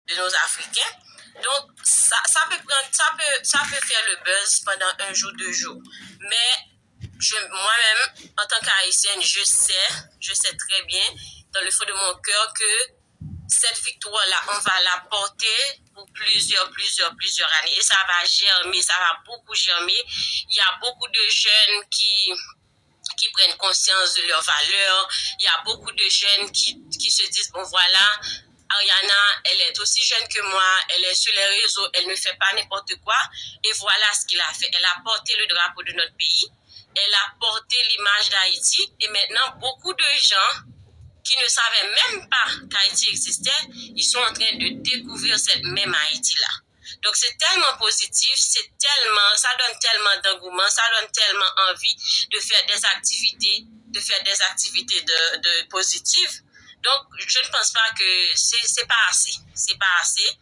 de nos Africains. Donc, ça peut faire le buzz pendant un jour, 2 jours. Mais moi-même, en tant qu'Haïtienne, je sais très bien, dans le fond de mon cœur, que cette victoire-là, on va la porter pour plusieurs années. Et ça va germer, ça va beaucoup germer. Il y a beaucoup de jeunes qui prennent conscience de leurs valeurs. Il y a beaucoup de jeunes qui se disent, bon voilà, Ariana, elle est aussi jeune que moi, elle est sur les réseaux, elle ne fait pas n'importe quoi. Et voilà ce qu'il a fait. Elle a porté le drapeau de notre pays. Elle a porté l'image d'Haïti. Et maintenant, beaucoup de gens qui ne savaient même pas qu'Haïti existait, ils sont en train de découvrir cette même Haïti-là. Donc, c'est tellement positif, ça donne tellement d'engouement, ça donne tellement envie de faire des activités, de positives. Donc, je ne pense pas que c'est pas assez. C'est pas assez.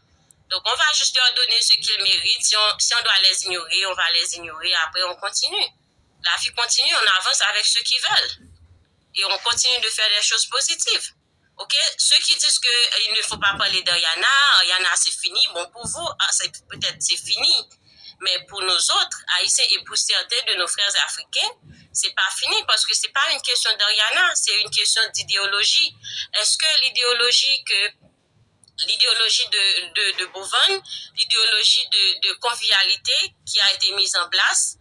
Donc, on va juste leur donner ce qu'ils méritent. Si on doit les ignorer, on va les ignorer. Après, on continue. La vie continue, on avance avec ceux qui veulent. Et on continue de faire des choses positives. Ok? Ceux qui disent qu'il ne faut pas parler d'Ariana, c'est fini. Bon, pour vous, peut-être c'est fini. Mais pour nous autres, Haïtiens et pour certains de nos frères africains, c'est pas fini parce que c'est pas une question d'Ariana, c'est une question d'idéologie. Est-ce que l'idéologie de Boven, l'idéologie de convivialité qui a été mise en place,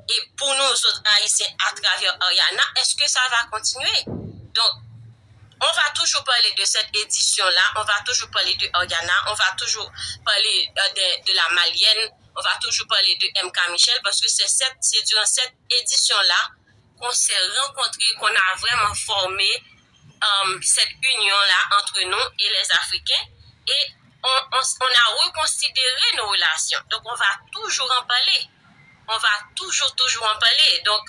et pour nous autres Haïtiens à travers Ariana, est-ce que ça va continuer? Donc, on va toujours parler de cette édition-là, on va toujours parler de Ariana, on va toujours parler de la Malienne, on va toujours parler de MK Michel, parce que c'est durant cette édition-là qu'on s'est rencontrés, qu'on a vraiment formé cette union-là entre nous et les Africains, et on a reconsidéré nos relations. Donc, on va toujours en parler. On va toujours en parler. Donc,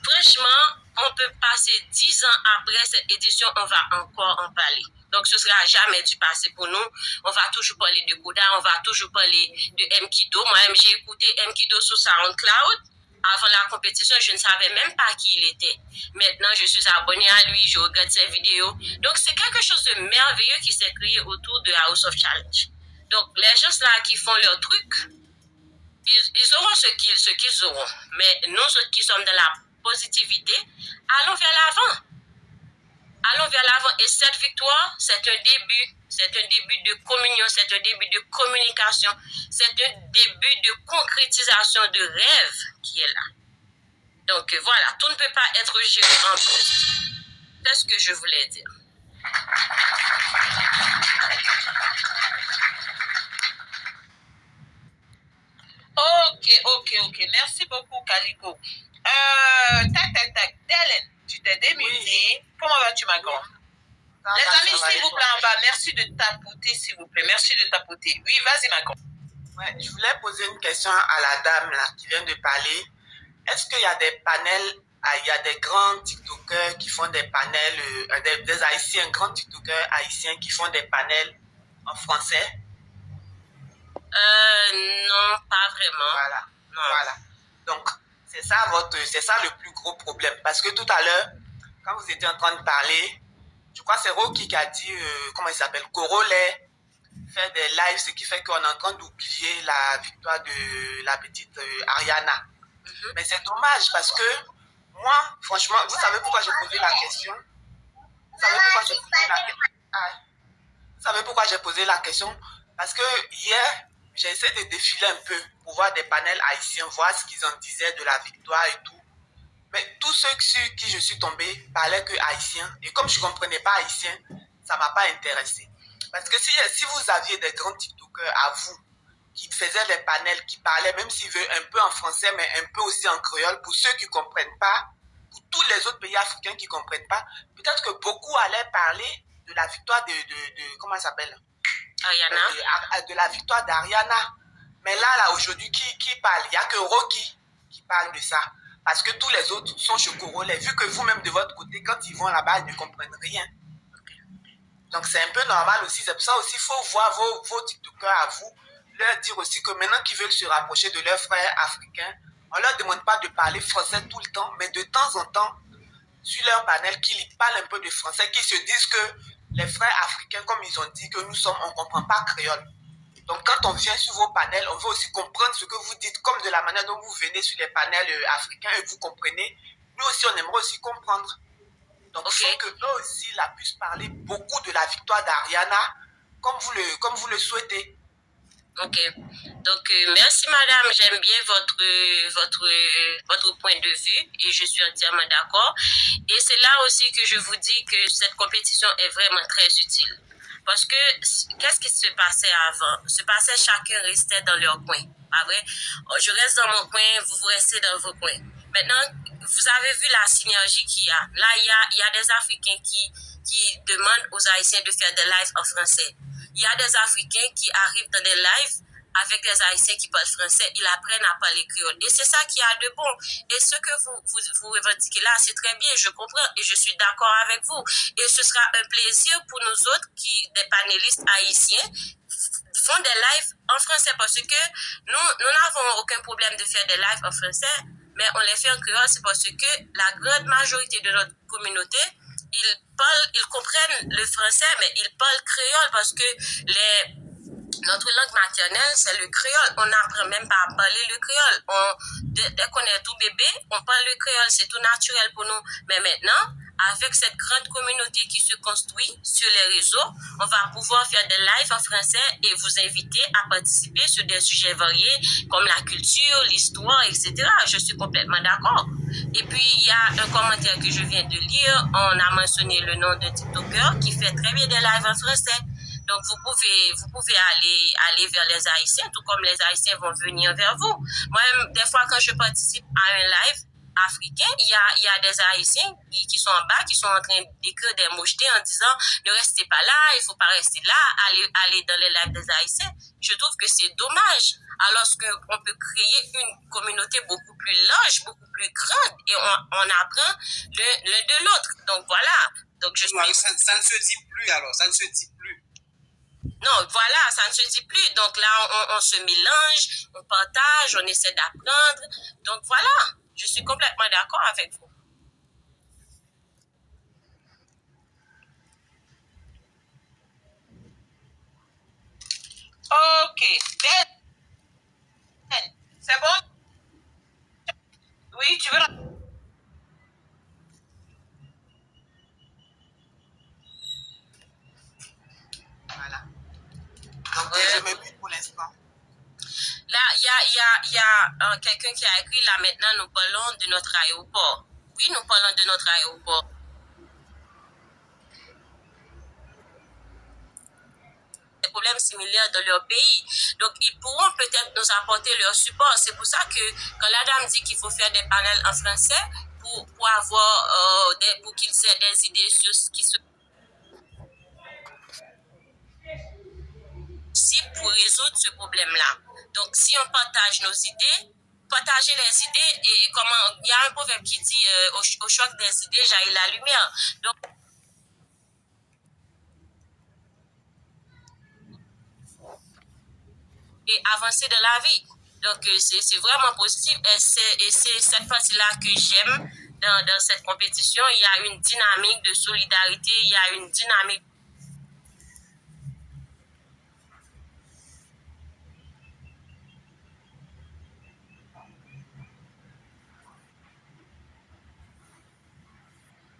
franchement, on peut passer 10 ans après cette édition, on va encore en parler. Donc, ce sera jamais du passé pour nous. On va toujours parler de Koda, on va toujours parler de Mkido. Moi-même, j'ai écouté Mkido sur SoundCloud. Avant la compétition, je ne savais même pas qui il était. Maintenant, je suis abonnée à lui, je regarde ses vidéos. Donc, c'est quelque chose de merveilleux qui s'est créé autour de House of Challenge. Donc, les gens là qui font leur truc, ils auront ce qu'ils auront. Mais nous autres qui sommes dans la positivité, allons vers l'avant. Allons vers l'avant. Et cette victoire, c'est un début. C'est un début de communion, c'est un début de communication, c'est un début de concrétisation de rêve qui est là. Donc voilà, tout ne peut pas être géré en poste. C'est ce que je voulais dire. Ok. Merci beaucoup, Calico. Tac. Delen, tu t'es démuté. Oui. Comment vas-tu, ma grande? Les amis, s'il vous plaît, en bas, merci de tapoter, s'il vous plaît. Merci de tapoter. Oui, vas-y, ma grande. Ouais, je voulais poser une question à la dame là, qui vient de parler. Est-ce qu'il y a des panels, il y a des grands TikTokers qui font des panels, des Haïtiens, grands TikTokers haïtiens qui font des panels en français? Non, pas vraiment. Voilà. Non. Voilà. Donc, c'est ça le plus gros problème. Parce que tout à l'heure, quand vous étiez en train de parler, je crois que c'est Rocky qui a dit, comment il s'appelle, Corolet, faire des lives, ce qui fait qu'on est en train d'oublier la victoire de la petite Ariana. Mais c'est dommage parce que moi, franchement, vous savez pourquoi j'ai posé la question? Vous savez pourquoi j'ai posé la question? Parce que hier, j'ai essayé de défiler un peu pour voir des panels haïtiens, voir ce qu'ils en disaient de la victoire et tout. Mais tous ceux sur qui je suis tombé parlaient que haïtien. Et comme je ne comprenais pas haïtien, ça ne m'a pas intéressé. Parce que si vous aviez des grands TikTokers à vous, qui faisaient des panels, qui parlaient, même s'ils veulent un peu en français, mais un peu aussi en créole, pour ceux qui ne comprennent pas, pour tous les autres pays africains qui ne comprennent pas, peut-être que beaucoup allaient parler de la victoire de comment elle s'appelle? Ariana. De la victoire d'Ariana. Mais là, aujourd'hui, qui parle? Il n'y a que Rocky qui parle de ça. Parce que tous les autres sont chez Corolet. Vu que vous-même, de votre côté, quand ils vont là-bas, ils ne comprennent rien. Donc, c'est un peu normal aussi. C'est pour ça aussi, il faut voir vos TikTokers à vous, leur dire aussi que maintenant qu'ils veulent se rapprocher de leurs frères africains, on ne leur demande pas de parler français tout le temps, mais de temps en temps, sur leur panel, qu'ils parlent un peu de français, qu'ils se disent que les frères africains, comme ils ont dit que nous sommes, on ne comprend pas créole. Donc, quand on vient sur vos panels, on veut aussi comprendre ce que vous dites, comme de la manière dont vous venez sur les panels africains et vous comprenez. Nous aussi, on aimerait aussi comprendre. Donc, il faut que eux aussi là, puissent parler beaucoup de la victoire d'Ariana, comme vous le souhaitez. Ok. Donc, merci madame, j'aime bien votre point de vue et je suis entièrement d'accord. Et c'est là aussi que je vous dis que cette compétition est vraiment très utile. Parce que, qu'est-ce qui se passait avant? Se passait, chacun restait dans leur coin. Pas vrai? Je reste dans mon coin, vous restez dans vos coins. Maintenant, vous avez vu la synergie qu'il y a. Là, il y a des Africains qui demandent aux Haïtiens de faire des lives en français. Il y a des Africains qui arrivent dans des lives avec les Haïtiens qui parlent français, ils apprennent à parler créole. Et c'est ça qui a de bon. Et ce que vous revendiquez là, c'est très bien, je comprends et je suis d'accord avec vous. Et ce sera un plaisir pour nous autres, des panélistes haïtiens, font des lives en français parce que nous n'avons aucun problème de faire des lives en français, mais on les fait en créole, c'est parce que la grande majorité de notre communauté, ils comprennent le français, mais ils parlent créole parce que notre langue maternelle, c'est le créole. On n'apprend même pas à parler le créole. Dès qu'on est tout bébé, on parle le créole. C'est tout naturel pour nous. Mais maintenant, avec cette grande communauté qui se construit sur les réseaux, on va pouvoir faire des lives en français et vous inviter à participer sur des sujets variés comme la culture, l'histoire, etc. Je suis complètement d'accord. Et puis, il y a un commentaire que je viens de lire. On a mentionné le nom d'un TikToker qui fait très bien des lives en français. Donc, vous pouvez aller vers les Haïtiens, tout comme les Haïtiens vont venir vers vous. Moi-même, des fois, quand je participe à un live africain, il y a des Haïtiens qui sont en bas, qui sont en train d'écrire des mochetés en disant ne restez pas là, il faut pas rester là, allez dans les lives des Haïtiens. Je trouve que c'est dommage, alors qu'on peut créer une communauté beaucoup plus large, beaucoup plus grande, et on apprend l'un de l'autre. Donc voilà. Donc je suis... ça ne se dit plus alors, ça ne se dit plus. Non, voilà, ça ne se dit plus. Donc là, on se mélange, on partage, on essaie d'apprendre. Donc voilà, je suis complètement d'accord avec vous. Ok. C'est bon? Oui, tu veux... Voilà. Donc, je me mute pour l'instant. Là, il y a quelqu'un qui a écrit, là maintenant, nous parlons de notre aéroport. Oui, nous parlons de notre aéroport. Des problèmes similaires dans leur pays. Donc, ils pourront peut-être nous apporter leur support. C'est pour ça que quand la dame dit qu'il faut faire des panels en français pour avoir, pour qu'ils aient des idées sur ce qui se pour résoudre ce problème-là. Donc, si on partage nos idées, partager les idées, et comment, il y a un proverbe qui dit au choc des idées, jaillit la lumière. Donc, et avancer dans la vie. Donc, c'est vraiment positif. Et c'est cette partie-là que j'aime dans cette compétition. Il y a une dynamique de solidarité, il y a une dynamique.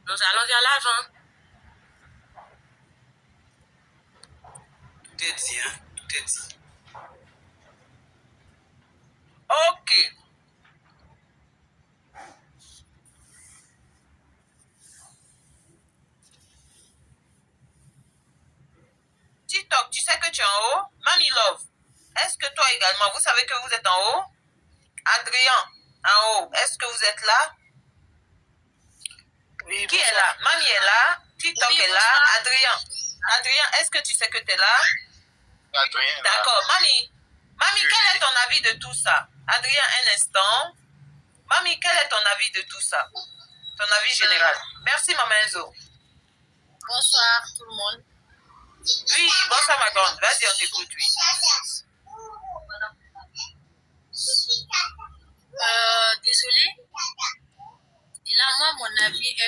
Nous allons vers l'avant. Tout est dit, hein? Tout est dit. Ok. TikTok, tu sais que tu es en haut? Mami Love, est-ce que toi également, vous savez que vous êtes en haut? Adrien, en haut, est-ce que vous êtes là? Oui, qui est là? Mami est là, TikTok est là, Adrien, est-ce que tu sais que tu es là? Adrien. D'accord, Mami, quel est ton avis de tout ça? Adrien, un instant. Mami, quel est ton avis de tout ça? Ton avis général. Merci, Maman Enzo. Bonsoir tout le monde. Oui, bonsoir ma grande. Vas-y, on t'écoute, oui. Désolée. Et là, moi, mon avis est que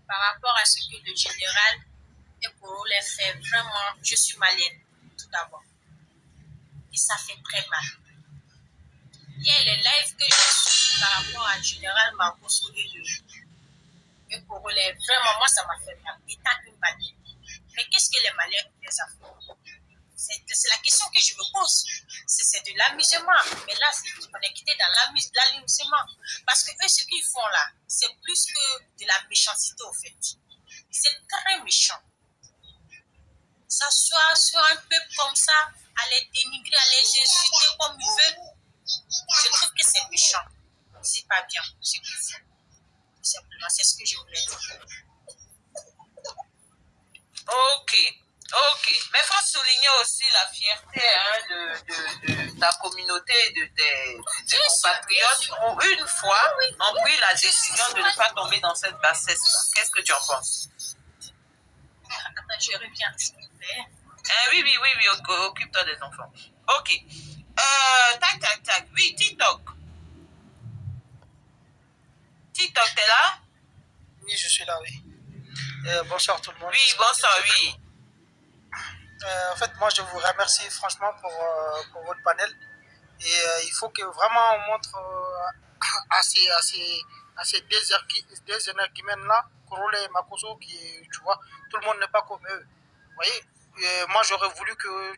par rapport à ce que le général Et pour les faire vraiment, je suis malienne, tout d'abord. Et ça fait très mal. Il y a les lives que je suis par rapport à Général Marcos et pour vraiment, moi, ça m'a fait mal. Étant une malienne. Mais qu'est-ce que les Maliens les affaires? C'est la question que je me pose. C'est de l'amusement. Mais là, on est quitté dans l'amusement. Parce que eux, ce qu'ils font là, c'est plus que de la méchanceté, au fait. C'est très méchant. S'asseoir sur un peuple comme ça, à les dénigrer, à les insulter comme ils veulent, je trouve que c'est méchant. C'est pas bien ce qu'ils font. Tout simplement, c'est ce que je voulais dire. Ok. Mais il faut souligner aussi la fierté de ta communauté, de tes compatriotes qui ont une fois ont pris la décision de ne pas tomber dans cette bassesse. Qu'est-ce que tu en penses? Attends, je reviens, s'il vous plaît. Oui, occupe-toi des enfants. Ok. Tac. Oui, TikTok. TikTok, t'es là? Oui, je suis là, oui. Bonsoir tout le monde. Oui, bonsoir, oui. En fait, moi, je vous remercie franchement pour votre panel. Et il faut que vraiment on montre à ces deux énergumènes-là, Korole et Makoso, qui, tu vois, tout le monde n'est pas comme eux. Vous voyez, moi, j'aurais voulu que,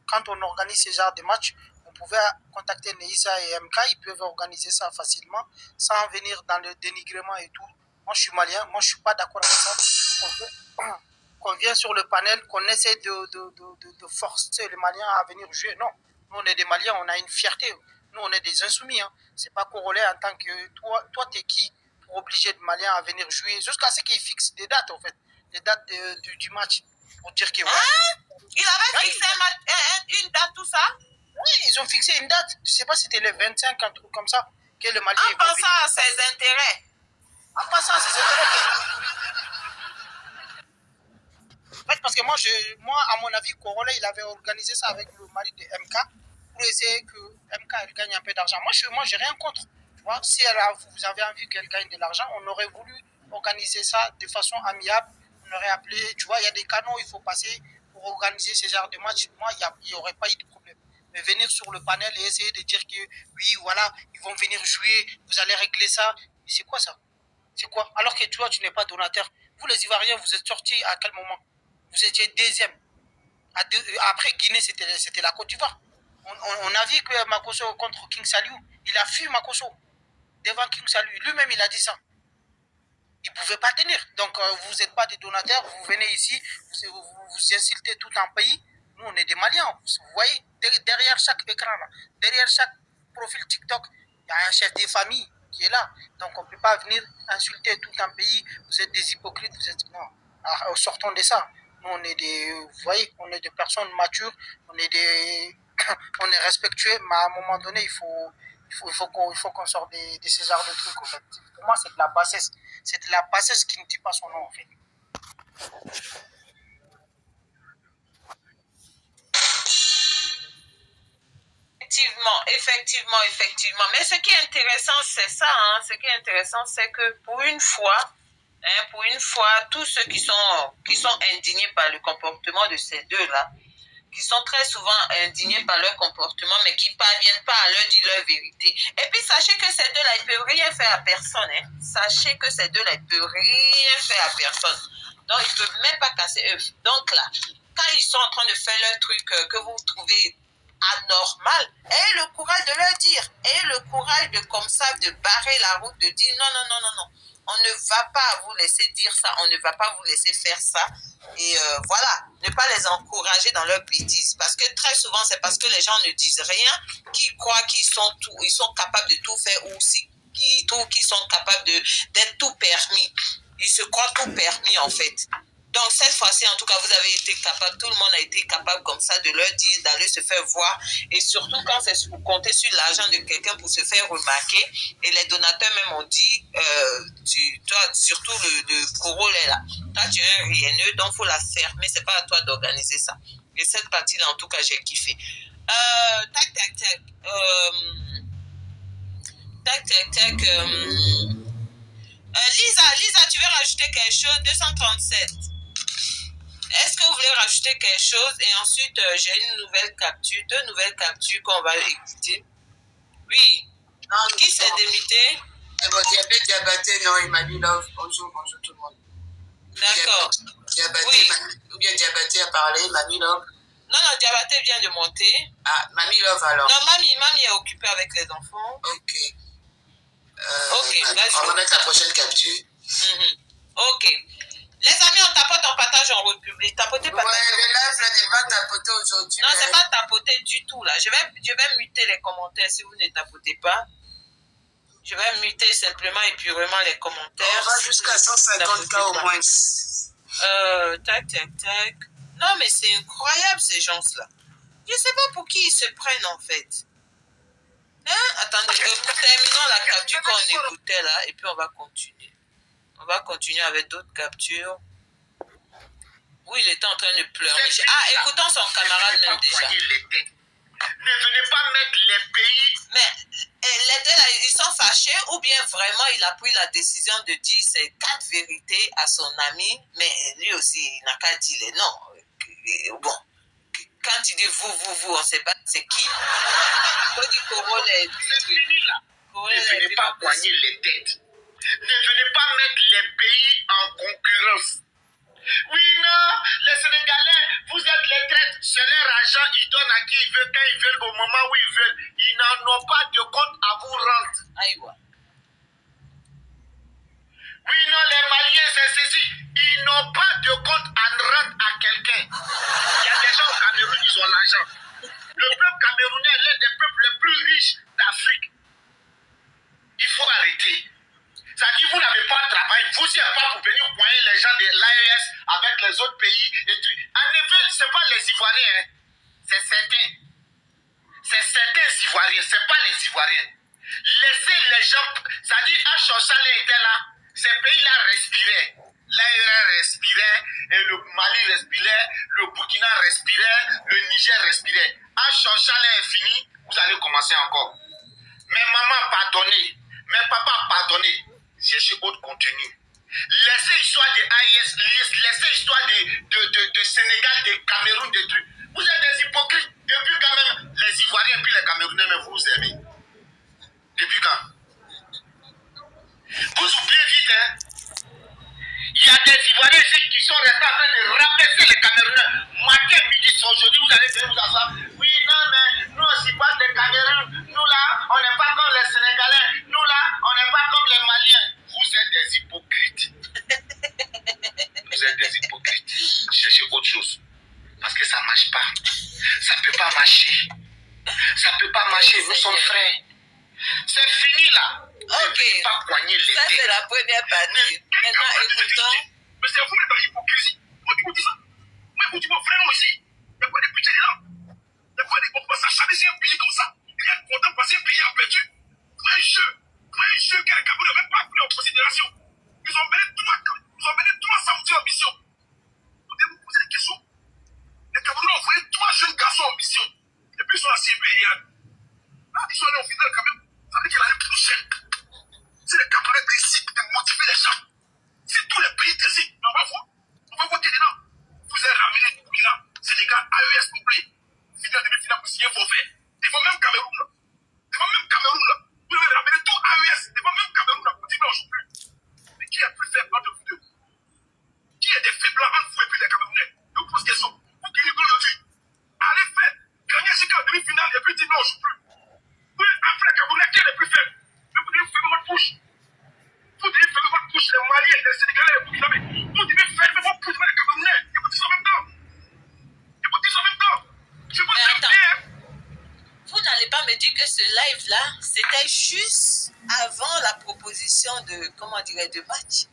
quand on organise ce genre de matchs, on pouvait contacter Neissa et MK, ils peuvent organiser ça facilement, sans venir dans le dénigrement et tout. Moi, je suis malien, moi, je ne suis pas d'accord avec ça. Qu'on vient sur le panel, qu'on essaie de forcer les Maliens à venir jouer. Non, nous, on est des Maliens, on a une fierté. Nous, on est des insoumis. Hein. Ce n'est pas Congolais en tant que... Toi, tu es qui pour obliger les Maliens à venir jouer jusqu'à ce qu'ils fixent des dates, en fait. Les dates du match. Pour dire que... Il avait fixé une date, tout ça? Oui, ils ont fixé une date. Je ne sais pas si c'était le 25, un truc comme ça. Que le Malien en pensant à ses intérêts. En passant à ses intérêts. En fait, parce que moi, à mon avis, Corolla, il avait organisé ça avec le mari de MK pour essayer que MK elle gagne un peu d'argent. Moi, j'ai rien contre. Tu vois, si vous avez envie qu'elle gagne de l'argent, on aurait voulu organiser ça de façon amiable. On aurait appelé, tu vois, il y a des canaux, il faut passer pour organiser ce genre de match. Moi, il n'y aurait pas eu de problème. Mais venir sur le panel et essayer de dire que oui, voilà, ils vont venir jouer, vous allez régler ça. C'est quoi ça? C'est quoi? Alors que toi, tu n'es pas donateur. Vous, les Ivoiriens, vous êtes sortis à quel moment? Vous étiez deuxième. Après Guinée, c'était la Côte d'Ivoire. On a vu que Makoso contre King Saliou, il a fui Makoso devant King Saliou. Lui-même, il a dit ça. Il ne pouvait pas tenir. Donc, vous n'êtes pas des donateurs, vous venez ici, vous insultez tout un pays. Nous, on est des Maliens. Vous voyez, derrière chaque écran, là, derrière chaque profil TikTok, il y a un chef de famille qui est là. Donc, on ne peut pas venir insulter tout un pays. Vous êtes des hypocrites, vous êtes... Non. Alors, sortons de ça. Nous, on est des... Vous voyez, on est des personnes matures, on est respectueux, mais à un moment donné, il faut qu'on sorte de ce genre de trucs, en fait. Pour moi, c'est de la bassesse. C'est de la bassesse qui ne dit pas son nom, en fait. Effectivement. Mais ce qui est intéressant, c'est ça. Hein. Ce qui est intéressant, c'est que pour une fois, tous ceux qui sont indignés par le comportement de ces deux-là, qui sont très souvent indignés par leur comportement, mais qui ne parviennent pas à leur dire leur vérité. Et puis, sachez que ces deux-là, ils ne peuvent rien faire à personne. Hein. Sachez que ces deux-là, ils ne peuvent rien faire à personne. Donc, ils ne peuvent même pas casser eux. Donc là, quand ils sont en train de faire leur truc que vous trouvez anormal, ayez le courage de leur dire, ayez le courage de comme ça, de barrer la route, de dire non. On ne va pas vous laisser dire ça, on ne va pas vous laisser faire ça. Et voilà, ne pas les encourager dans leur bêtise. Parce que très souvent, c'est parce que les gens ne disent rien qu'ils croient qu'ils sont capables de tout faire ou qu'ils trouvent qu'ils sont capables d'être tout permis. Ils se croient tout permis en fait. Donc cette fois-ci, en tout cas, vous avez été capable, tout le monde a été capable comme ça de leur dire, d'aller se faire voir. Et surtout quand c'est pour compter sur l'argent de quelqu'un pour se faire remarquer. Et les donateurs même ont dit, toi, surtout le Corolla là, toi tu es un rieneux, donc il faut la fermer, c'est pas à toi d'organiser ça. Et cette partie-là, en tout cas, j'ai kiffé. Lisa, tu veux rajouter quelque chose? 237. Est-ce que vous voulez rajouter quelque chose? Et ensuite, j'ai une nouvelle capture, 2 nouvelles captures qu'on va écouter. Oui. Qui s'est démuté? Bon, diabète, non, il m'a dit là, bonjour tout le monde. D'accord. Diabète, Oui. ou bien diabète a parlé, Mamie Love. Non, Diabaté vient de monter. Ah, Mamie Love alors. Non, Mamie est occupée avec les enfants. Ok. Ok, vas-y. On va mettre la prochaine capture. Ok. Les amis, on tapote, on partage en République. Tapotez pas. Ouais, le live n'est pas tapoté aujourd'hui. Non, c'est pas tapoté du tout là. Je vais muter les commentaires si vous ne tapotez pas. Je vais muter simplement et purement les commentaires. On va jusqu'à 150 cas au moins. Tac. Non, mais c'est incroyable ces gens-là. Je ne sais pas pour qui ils se prennent en fait. Hein? Attendez, terminons la capture qu'on écoutait là et puis on va continuer. On va continuer avec d'autres captures. Oui, il était en train de pleurer. Écoutons son camarade même déjà. Ne venez pas mettre les pays. Mais les deux là, ils sont fâchés ou bien vraiment il a pris la décision de dire ces 4 vérités à son ami, mais lui aussi il n'a qu'à dire les noms. Bon, quand il dit vous, on ne sait pas c'est qui. C'est fini là. Ne venez pas poigner les têtes. Ne venez pas mettre les pays en concurrence. Oui, non, les Sénégalais, vous êtes les traites, c'est leur argent, ils donnent à qui ils veulent, quand ils veulent, au moment où ils veulent. Ils n'en ont pas de compte à vous rendre. Aïwa. Oui, non, les Maliens, c'est ceci. Ils n'ont pas de compte à rendre à quelqu'un. Il y a des gens au Cameroun, ils ont l'argent. Le peuple camerounais est l'un des peuples les plus riches d'Afrique. Il faut arrêter. Ça dit, vous n'avez pas de travail, vous n'êtes pas pour venir poigner les gens de l'AES avec les autres pays. Et tout. En effet, ce n'est pas les Ivoiriens, hein. C'est certains. C'est certains Ivoiriens, ce n'est pas les Ivoiriens. Laissez les gens, ça dit, Achosale était là, ces pays-là respiraient. L'AES respirait, et le Mali respirait, le Burkina respirait, le Niger respirait. Achosale est fini, vous allez commencer encore. Mais maman, pardonnez. Mais papa, pardonnez. Cherchez autre contenu. Laissez l'histoire de AIS, laissez l'histoire de Sénégal, de Cameroun, de trucs. Vous êtes des hypocrites. Depuis quand même, les Ivoiriens et puis les Camerounais, même vous aimez. Depuis quand? Vous oubliez vite, hein? Il y a des Ivoiriens ici qui sont restés en train de rabaisser les Camerounais. Matin, midi, aujourd'hui, vous allez venir vous asseoir. Oui, non, mais nous aussi pas des Cameroun. Nous là, on n'est pas comme les Sénégalais. Nous là, on n'est pas comme les Maliens. Vous êtes des hypocrites. Vous êtes des hypocrites. Cherchez autre chose. Parce que ça ne marche pas. Ça ne peut pas marcher. Ça ne peut pas marcher. Nous sommes frères. C'est fini là. Ok. Pas poigner les Ça, c'est la première partie. Maintenant, écoutons. Mais c'est vous, les hypocrisie. Moi, tu me dis ça. Moi, vous dites mon frère aussi. Il n'y a pas de budget là. Il n'y a pas de. On peut s'acharner sur un pays comme ça. Il y a content parce qu'un pays a perdu. Pour un jeu que les Camerounais n'avaient pas pris en considération. Ils ont mené 3 samedis en mission. Vous devez vous poser des questions. Les Camerounais ont envoyé 3 jeunes garçons en mission. Et puis ils sont assis impérial. Là, ils sont allés au final quand même. Ça veut dire qu'il a une prochaine. Si les Camerounais décident de motiver les gens, si tous les pays décident, on va voter dedans. Vous avez ramené Burkina, Sénégal, AES complet. Finale, demi-finale, vous signez forfait. Devant même Cameroun là. Vous avez ramené tout AES. Devant même Cameroun là. Vous dites non, on ne joue plus. Mais qui est plus faible entre vous deux? Qui est des faibles entre vous et puis les Camerounais? Je vous pose question. Vous qui rigolez aujourd'hui. Allez faire, gagner jusqu'à la demi-finale et puis dites non, on ne joue plus. Oui, après les Camerounais, qui est le plus faible? Mais vous devez fermer votre bouche. Vous devez fermer votre bouche, les Maliens, les Sénégalais, les Burkinabés. Vous devez fermer votre bouche, les Camerounais. Et vous dites ça en même temps. Je vous Mais attends. bien. Vous n'allez pas me dire que ce live-là, c'était juste avant la proposition de, comment dirais de match.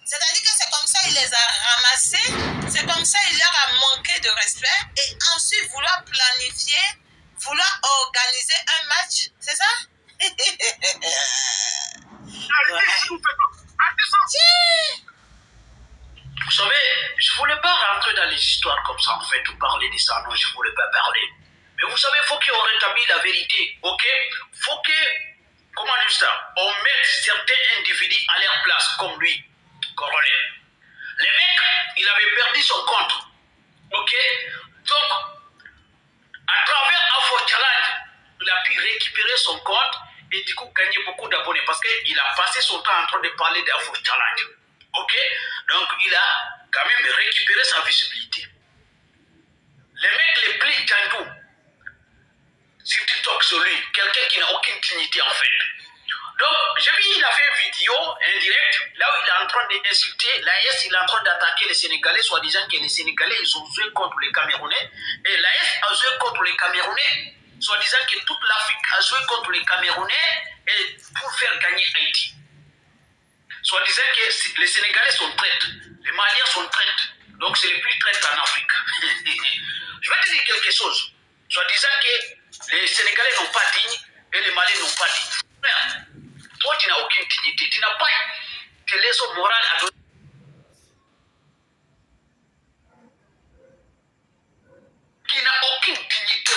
C'est-à-dire que c'est comme ça, il les a ramassés, c'est comme ça, il leur a manqué de respect, et ensuite vouloir planifier, vouloir organiser un match, c'est ça? Vous savez, je ne voulais pas rentrer dans les histoires comme ça, en fait, ou parler de ça. Non, je ne voulais pas parler. Mais vous savez, il faut qu'on rétablisse la vérité, ok? Il faut que, comment dire ça, on mette certains individus à leur place, comme lui, corollaire. Les mecs, il avait perdu son compte. Ok? Donc, à travers Afro Challenge, il a pu récupérer son compte et du coup gagner beaucoup d'abonnés parce qu'il a passé son temps en train de parler d'Afro Challenge. Ok? Donc, il a quand même récupéré sa visibilité. Les mecs les plus tendus sur TikTok sur lui, quelqu'un qui n'a aucune dignité en fait. Donc, j'ai vu, il a fait une vidéo indirect, là où il est en train d'insulter l'AS, il est en train d'attaquer les Sénégalais, soi-disant que les Sénégalais, ils ont joué contre les Camerounais, et l'AS a joué contre les Camerounais, soi-disant que toute l'Afrique a joué contre les Camerounais et pour faire gagner Haïti. Soi-disant que les Sénégalais sont traites, les Maliens sont traites, donc c'est les plus traites en Afrique. Je vais te dire quelque chose, soi-disant que les Sénégalais n'ont pas digne et les Maliens n'ont pas digne. Frère, toi, tu n'as aucune dignité. Tu n'as pas de leçon morale à donner. Qui n'a aucune dignité,